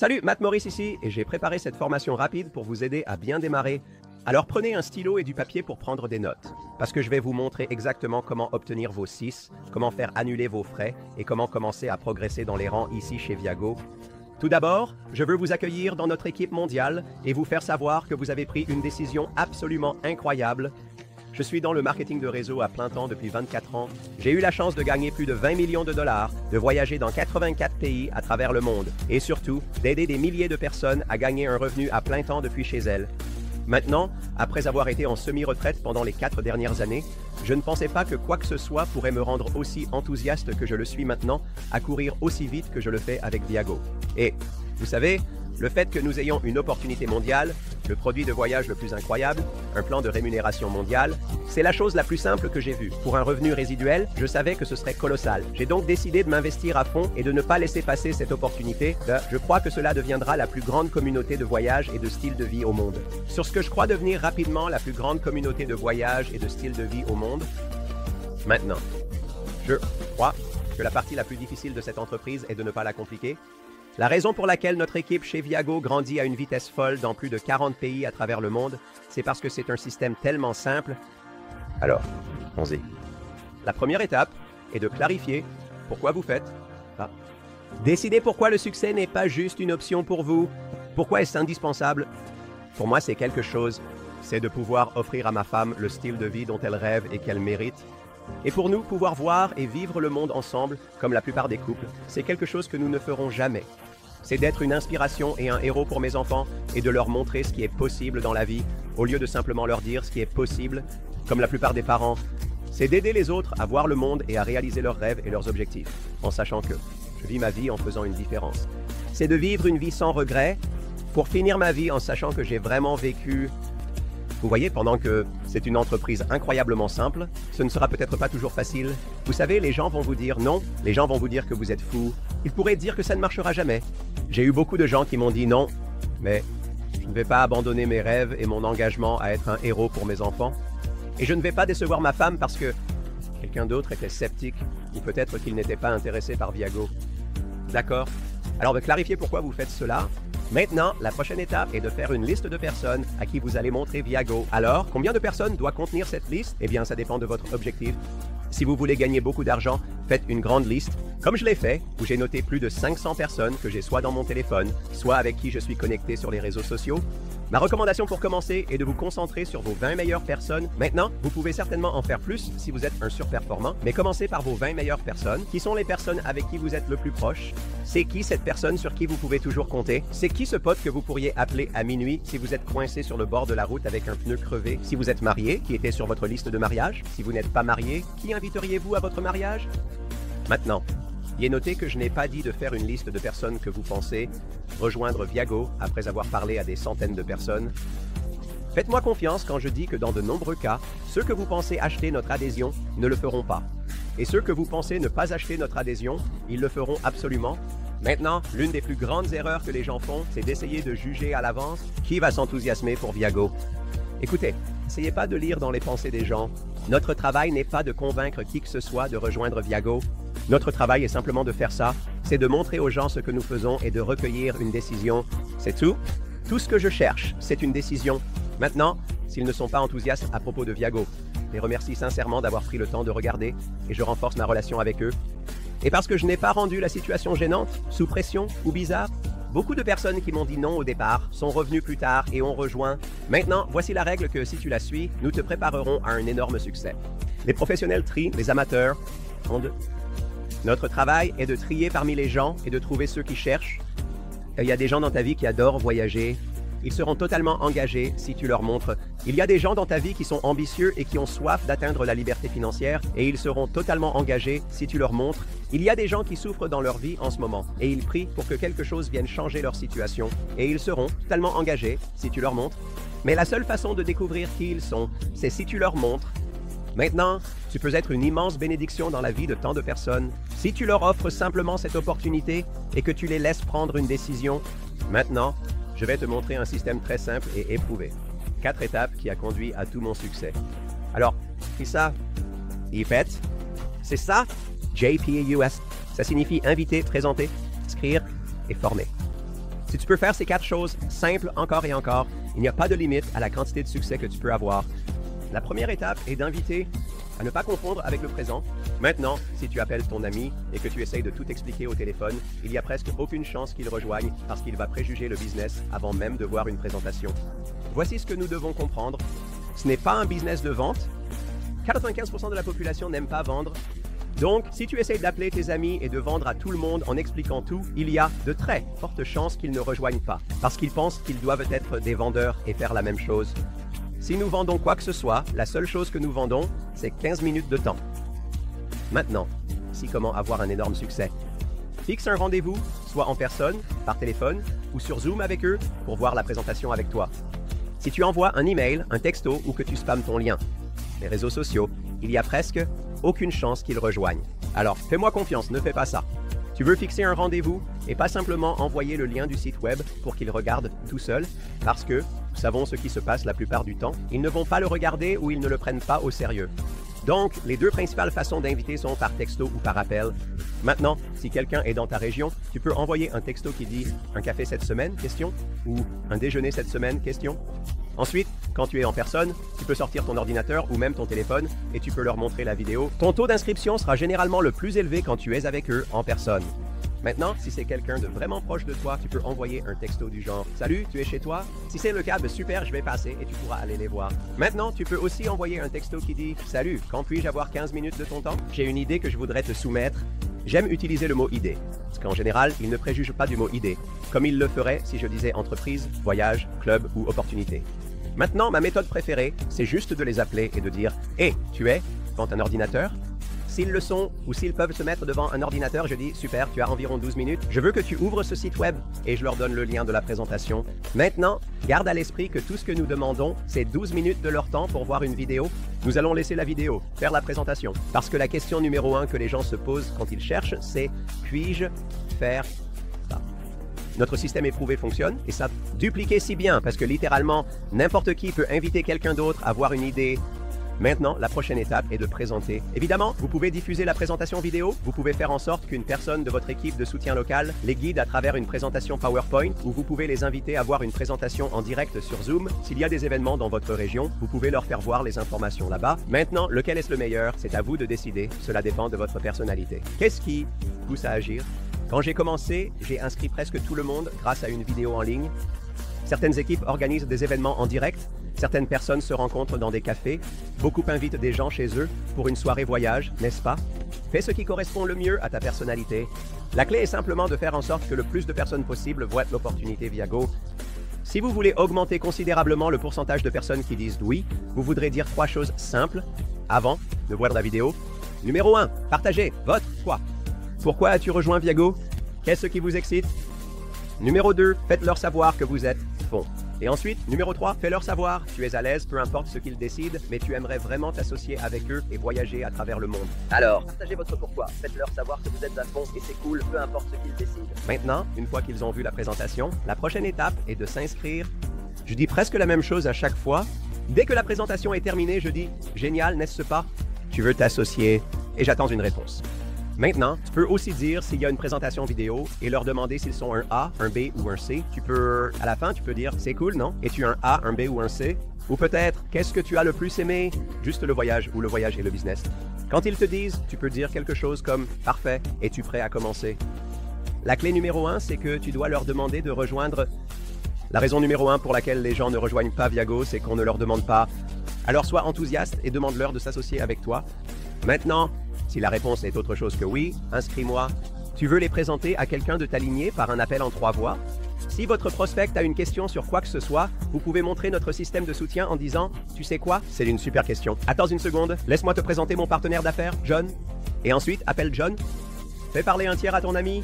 Salut, Matt Morris ici, et j'ai préparé cette formation rapide pour vous aider à bien démarrer. Alors prenez un stylo et du papier pour prendre des notes, parce que je vais vous montrer exactement comment obtenir vos 6, comment faire annuler vos frais et comment commencer à progresser dans les rangs ici chez Viago. Tout d'abord, je veux vous accueillir dans notre équipe mondiale et vous faire savoir que vous avez pris une décision absolument incroyable. Je suis dans le marketing de réseau à plein temps depuis 24 ans. J'ai eu la chance de gagner plus de 20 millions de dollars, de voyager dans 84 pays à travers le monde et surtout d'aider des milliers de personnes à gagner un revenu à plein temps depuis chez elles. Maintenant, après avoir été en semi-retraite pendant les 4 dernières années, je ne pensais pas que quoi que ce soit pourrait me rendre aussi enthousiaste que je le suis maintenant à courir aussi vite que je le fais avec Viago. Et, vous savez, le fait que nous ayons une opportunité mondiale, le produit de voyage le plus incroyable, un plan de rémunération mondiale, c'est la chose la plus simple que j'ai vue. Pour un revenu résiduel, je savais que ce serait colossal. J'ai donc décidé de m'investir à fond et de ne pas laisser passer cette opportunité. Je crois que cela deviendra la plus grande communauté de voyage et de style de vie au monde. Sur ce que je crois devenir rapidement la plus grande communauté de voyage et de style de vie au monde, maintenant, je crois que la partie la plus difficile de cette entreprise est de ne pas la compliquer. La raison pour laquelle notre équipe chez Viago grandit à une vitesse folle dans plus de 40 pays à travers le monde, c'est parce que c'est un système tellement simple. Alors, allons-y. La première étape est de clarifier pourquoi vous faites ça. Décidez pourquoi le succès n'est pas juste une option pour vous. Pourquoi est-ce indispensable? Pour moi, c'est quelque chose. C'est de pouvoir offrir à ma femme le style de vie dont elle rêve et qu'elle mérite. Et pour nous, pouvoir voir et vivre le monde ensemble, comme la plupart des couples, c'est quelque chose que nous ne ferons jamais. C'est d'être une inspiration et un héros pour mes enfants et de leur montrer ce qui est possible dans la vie, au lieu de simplement leur dire ce qui est possible, comme la plupart des parents. C'est d'aider les autres à voir le monde et à réaliser leurs rêves et leurs objectifs, en sachant que je vis ma vie en faisant une différence. C'est de vivre une vie sans regrets, pour finir ma vie en sachant que j'ai vraiment vécu. Vous voyez, pendant que c'est une entreprise incroyablement simple, ce ne sera peut-être pas toujours facile. Vous savez, les gens vont vous dire non, les gens vont vous dire que vous êtes fou. Ils pourraient dire que ça ne marchera jamais. J'ai eu beaucoup de gens qui m'ont dit non, mais je ne vais pas abandonner mes rêves et mon engagement à être un héros pour mes enfants. Et je ne vais pas décevoir ma femme parce que quelqu'un d'autre était sceptique ou peut-être qu'il n'était pas intéressé par Viago. D'accord? Alors de clarifier pourquoi vous faites cela. Maintenant, la prochaine étape est de faire une liste de personnes à qui vous allez montrer Viago. Alors, combien de personnes doit contenir cette liste? Eh bien, ça dépend de votre objectif. Si vous voulez gagner beaucoup d'argent, faites une grande liste, comme je l'ai fait, où j'ai noté plus de 500 personnes que j'ai soit dans mon téléphone, soit avec qui je suis connecté sur les réseaux sociaux. Ma recommandation pour commencer est de vous concentrer sur vos 20 meilleures personnes. Maintenant, vous pouvez certainement en faire plus si vous êtes un surperformant, mais commencez par vos 20 meilleures personnes, qui sont les personnes avec qui vous êtes le plus proche. C'est qui cette personne sur qui vous pouvez toujours compter? C'est qui ce pote que vous pourriez appeler à minuit si vous êtes coincé sur le bord de la route avec un pneu crevé? Si vous êtes marié, qui était sur votre liste de mariage? Si vous n'êtes pas marié, qui inviteriez-vous à votre mariage? Maintenant, il est noté que je n'ai pas dit de faire une liste de personnes que vous pensez rejoindre Viago après avoir parlé à des centaines de personnes. Faites-moi confiance quand je dis que dans de nombreux cas, ceux que vous pensez acheter notre adhésion ne le feront pas. Et ceux que vous pensez ne pas acheter notre adhésion, ils le feront absolument. Maintenant, l'une des plus grandes erreurs que les gens font, c'est d'essayer de juger à l'avance qui va s'enthousiasmer pour Viago. Écoutez, n'essayez pas de lire dans les pensées des gens. Notre travail n'est pas de convaincre qui que ce soit de rejoindre Viago. Notre travail est simplement de faire ça, c'est de montrer aux gens ce que nous faisons et de recueillir une décision. C'est tout. Tout ce que je cherche, c'est une décision. Maintenant, s'ils ne sont pas enthousiastes à propos de Viago, je les remercie sincèrement d'avoir pris le temps de regarder et je renforce ma relation avec eux. Et parce que je n'ai pas rendu la situation gênante, sous pression ou bizarre, beaucoup de personnes qui m'ont dit non au départ sont revenues plus tard et ont rejoint. Maintenant, voici la règle que si tu la suis, nous te préparerons à un énorme succès. Les professionnels trient les amateurs en deux. Notre travail est de trier parmi les gens et de trouver ceux qui cherchent. Il y a des gens dans ta vie qui adorent voyager. Ils seront totalement engagés si tu leur montres. Il y a des gens dans ta vie qui sont ambitieux et qui ont soif d'atteindre la liberté financière et ils seront totalement engagés si tu leur montres. Il y a des gens qui souffrent dans leur vie en ce moment et ils prient pour que quelque chose vienne changer leur situation et ils seront totalement engagés si tu leur montres. Mais la seule façon de découvrir qui ils sont, c'est si tu leur montres. Maintenant, tu peux être une immense bénédiction dans la vie de tant de personnes. Si tu leur offres simplement cette opportunité et que tu les laisses prendre une décision, maintenant, je vais te montrer un système très simple et éprouvé. 4 étapes qui a conduit à tout mon succès. Alors, c'est ça, IPET, c'est ça, JPUS. Ça signifie inviter, présenter, inscrire et former. Si tu peux faire ces 4 choses simples encore et encore, il n'y a pas de limite à la quantité de succès que tu peux avoir. La première étape est d'inviter à ne pas confondre avec le présent. Maintenant, si tu appelles ton ami et que tu essayes de tout expliquer au téléphone, il n'y a presque aucune chance qu'il rejoigne parce qu'il va préjuger le business avant même de voir une présentation. Voici ce que nous devons comprendre. Ce n'est pas un business de vente. 95% de la population n'aime pas vendre. Donc, si tu essayes d'appeler tes amis et de vendre à tout le monde en expliquant tout, il y a de très fortes chances qu'ils ne rejoignent pas, parce qu'ils pensent qu'ils doivent être des vendeurs et faire la même chose. Si nous vendons quoi que ce soit, la seule chose que nous vendons, c'est 15 minutes de temps. Maintenant, ici comment avoir un énorme succès. Fixe un rendez-vous, soit en personne, par téléphone ou sur Zoom avec eux pour voir la présentation avec toi. Si tu envoies un email, un texto ou que tu spammes ton lien, les réseaux sociaux, il y a presque aucune chance qu'ils rejoignent. Alors, fais-moi confiance, ne fais pas ça. Tu veux fixer un rendez-vous et pas simplement envoyer le lien du site web pour qu'ils regardent tout seuls, parce que, nous savons ce qui se passe la plupart du temps, ils ne vont pas le regarder ou ils ne le prennent pas au sérieux. Donc, les 2 principales façons d'inviter sont par texto ou par appel. Maintenant, si quelqu'un est dans ta région, tu peux envoyer un texto qui dit « Un café cette semaine? Question » ou « Un déjeuner cette semaine? Question ». Ensuite, quand tu es en personne, tu peux sortir ton ordinateur ou même ton téléphone et tu peux leur montrer la vidéo. Ton taux d'inscription sera généralement le plus élevé quand tu es avec eux en personne. Maintenant, si c'est quelqu'un de vraiment proche de toi, tu peux envoyer un texto du genre « Salut, tu es chez toi? » Si c'est le cas, super, je vais passer et tu pourras aller les voir. Maintenant, tu peux aussi envoyer un texto qui dit « Salut, quand puis-je avoir 15 minutes de ton temps? J'ai une idée que je voudrais te soumettre. » J'aime utiliser le mot « idée », parce qu'en général, il ne préjuge pas du mot « idée », comme il le ferait si je disais entreprise, voyage, club ou opportunité. Maintenant, ma méthode préférée, c'est juste de les appeler et de dire « Hé, tu es devant un ordinateur ?» S'ils le sont ou s'ils peuvent se mettre devant un ordinateur, je dis « Super, tu as environ 12 minutes. Je veux que tu ouvres ce site web. » Et je leur donne le lien de la présentation. Maintenant, garde à l'esprit que tout ce que nous demandons, c'est 12 minutes de leur temps pour voir une vidéo. Nous allons laisser la vidéo, faire la présentation. Parce que la question numéro 1 que les gens se posent quand ils cherchent, c'est « Puis-je faire ça ?» Notre système éprouvé fonctionne et ça dupliqué si bien parce que littéralement, n'importe qui peut inviter quelqu'un d'autre à voir une idée. Maintenant, la prochaine étape est de présenter. Évidemment, vous pouvez diffuser la présentation vidéo, vous pouvez faire en sorte qu'une personne de votre équipe de soutien local les guide à travers une présentation PowerPoint ou vous pouvez les inviter à voir une présentation en direct sur Zoom. S'il y a des événements dans votre région, vous pouvez leur faire voir les informations là-bas. Maintenant, lequel est le meilleur? C'est à vous de décider. Cela dépend de votre personnalité. Qu'est-ce qui pousse à agir? Quand j'ai commencé, j'ai inscrit presque tout le monde grâce à une vidéo en ligne. Certaines équipes organisent des événements en direct. Certaines personnes se rencontrent dans des cafés. Beaucoup invitent des gens chez eux pour une soirée voyage, n'est-ce pas? Fais ce qui correspond le mieux à ta personnalité. La clé est simplement de faire en sorte que le plus de personnes possible voient l'opportunité Viago. Si vous voulez augmenter considérablement le pourcentage de personnes qui disent oui, vous voudrez dire 3 choses simples avant de voir la vidéo. Numéro 1, partagez votre quoi. Pourquoi as-tu rejoint Viago? Qu'est-ce qui vous excite? Numéro 2, faites-leur savoir que vous êtes bon. Et ensuite, numéro 3, fais-leur savoir, tu es à l'aise, peu importe ce qu'ils décident, mais tu aimerais vraiment t'associer avec eux et voyager à travers le monde. Alors, partagez votre pourquoi, faites-leur savoir que vous êtes à fond et c'est cool, peu importe ce qu'ils décident. Maintenant, une fois qu'ils ont vu la présentation, la prochaine étape est de s'inscrire. Je dis presque la même chose à chaque fois. Dès que la présentation est terminée, je dis « Génial, n'est-ce pas? Tu veux t'associer ?» Et j'attends une réponse. Maintenant, tu peux aussi dire s'il y a une présentation vidéo et leur demander s'ils sont un A, un B ou un C. À la fin, tu peux dire « C'est cool, non? Es-tu un A, un B ou un C? » Ou peut-être « Qu'est-ce que tu as le plus aimé? Juste le voyage ou le voyage et le business. » Quand ils te disent, tu peux dire quelque chose comme « Parfait, es-tu prêt à commencer? » La clé numéro 1, c'est que tu dois leur demander de rejoindre. La raison numéro 1 pour laquelle les gens ne rejoignent pas Viago, c'est qu'on ne leur demande pas. Alors sois enthousiaste et demande-leur de s'associer avec toi. Maintenant, si la réponse est autre chose que oui, inscris-moi. Tu veux les présenter à quelqu'un de ta lignée par un appel en 3 voix? Si votre prospect a une question sur quoi que ce soit, vous pouvez montrer notre système de soutien en disant « Tu sais quoi? C'est une super question. Attends une seconde, laisse-moi te présenter mon partenaire d'affaires, John. » Et ensuite, appelle John. Fais parler un tiers à ton ami.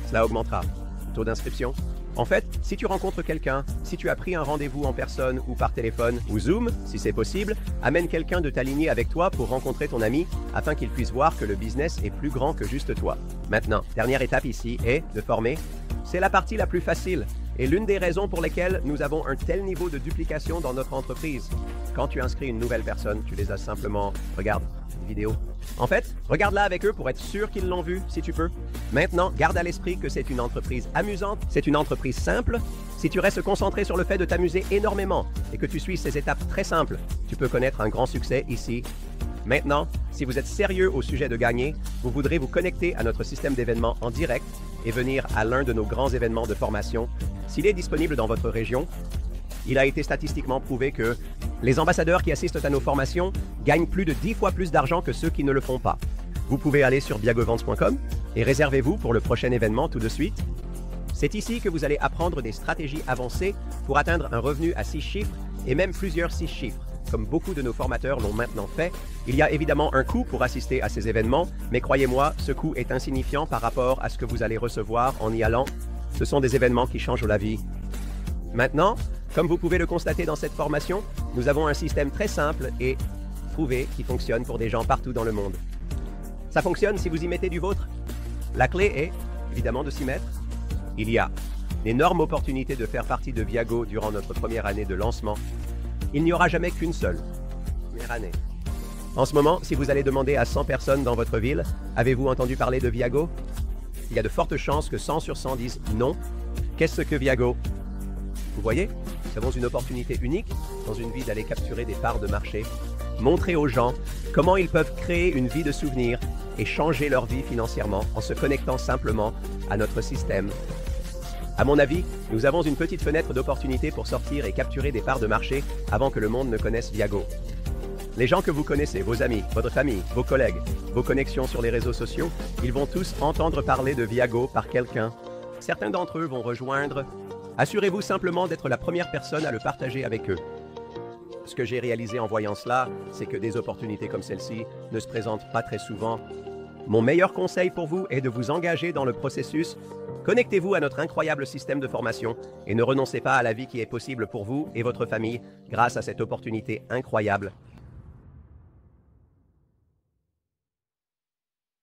Cela augmentera le taux d'inscription. En fait, si tu rencontres quelqu'un, si tu as pris un rendez-vous en personne ou par téléphone ou Zoom, si c'est possible, amène quelqu'un de ta lignée avec toi pour rencontrer ton ami afin qu'il puisse voir que le business est plus grand que juste toi. Maintenant, dernière étape ici est de former. C'est la partie la plus facile. et l'une des raisons pour lesquelles nous avons un tel niveau de duplication dans notre entreprise. Quand tu inscris une nouvelle personne, tu les as simplement... Regarde, une vidéo. En fait, regarde-la avec eux pour être sûr qu'ils l'ont vu, si tu peux. Maintenant, garde à l'esprit que c'est une entreprise amusante, c'est une entreprise simple. Si tu restes concentré sur le fait de t'amuser énormément et que tu suis ces étapes très simples, tu peux connaître un grand succès ici. Maintenant, si vous êtes sérieux au sujet de gagner, vous voudrez vous connecter à notre système d'événements en direct et venir à l'un de nos grands événements de formation. S'il est disponible dans votre région, il a été statistiquement prouvé que les ambassadeurs qui assistent à nos formations gagnent plus de 10 fois plus d'argent que ceux qui ne le font pas. Vous pouvez aller sur biagoventes.com et réservez-vous pour le prochain événement tout de suite. C'est ici que vous allez apprendre des stratégies avancées pour atteindre un revenu à 6 chiffres et même plusieurs 6 chiffres. Comme beaucoup de nos formateurs l'ont maintenant fait, il y a évidemment un coût pour assister à ces événements, mais croyez-moi, ce coût est insignifiant par rapport à ce que vous allez recevoir en y allant. Ce sont des événements qui changent la vie. Maintenant, comme vous pouvez le constater dans cette formation, nous avons un système très simple et prouvé qui fonctionne pour des gens partout dans le monde. Ça fonctionne si vous y mettez du vôtre. La clé est, évidemment, de s'y mettre. Il y a une énorme opportunité de faire partie de Viago durant notre première année de lancement. Il n'y aura jamais qu'une seule première année. En ce moment, si vous allez demander à 100 personnes dans votre ville, avez-vous entendu parler de Viago? Il y a de fortes chances que 100 sur 100 disent non. Qu'est-ce que Viago? Vous voyez, nous avons une opportunité unique dans une vie d'aller capturer des parts de marché, montrer aux gens comment ils peuvent créer une vie de souvenirs et changer leur vie financièrement en se connectant simplement à notre système. À mon avis, nous avons une petite fenêtre d'opportunité pour sortir et capturer des parts de marché avant que le monde ne connaisse Viago. Les gens que vous connaissez, vos amis, votre famille, vos collègues, vos connexions sur les réseaux sociaux, ils vont tous entendre parler de Viago par quelqu'un. Certains d'entre eux vont rejoindre. Assurez-vous simplement d'être la première personne à le partager avec eux. Ce que j'ai réalisé en voyant cela, c'est que des opportunités comme celle-ci ne se présentent pas très souvent. Mon meilleur conseil pour vous est de vous engager dans le processus. Connectez-vous à notre incroyable système de formation et ne renoncez pas à la vie qui est possible pour vous et votre famille grâce à cette opportunité incroyable.